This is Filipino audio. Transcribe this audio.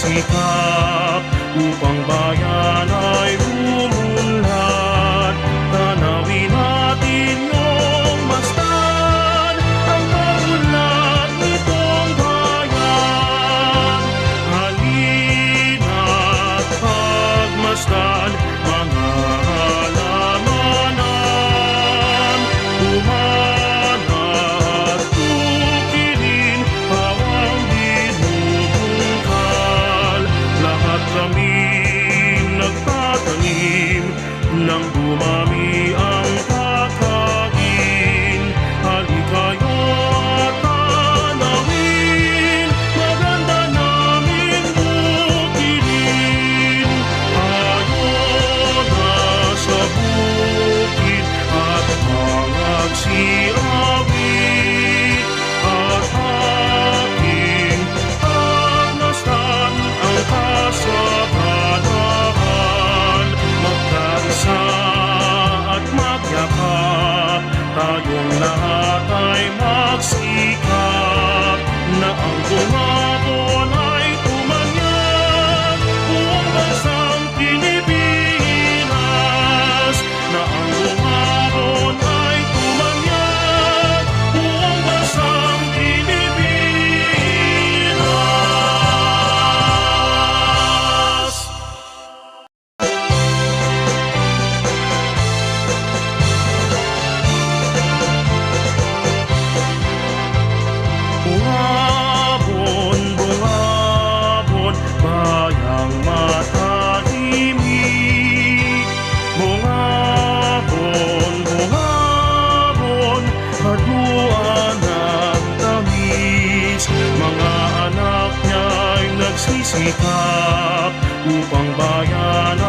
nagsisikap upang bayan ay umunlad. Tanawin natin yung masdan, ang kaunlad nitong bayan. Halina't pagmasdan mga halamanan, umanat tukirin pawang binubungkal. Lahat kaming nagtatanim nang dumami ang pagkain. Halikayo at tanawin, maganda naming bukidin. Tayo na sa bukid at magsiawit, at ating pagmasdan ang kasapanahan. Magkaisa at magyakap, tayong lahat ay magsikap, na ang bumabon ay tumanyag, buong bansang Pilipinas. Na ang bumabon ay tumanyag, buong bansang Pilipinas. Bungabon, bungabon, bayang matahimik. Bungabon, bungabon, haduan ng tamis. Mga anak niya'y nagsisikap upang bayan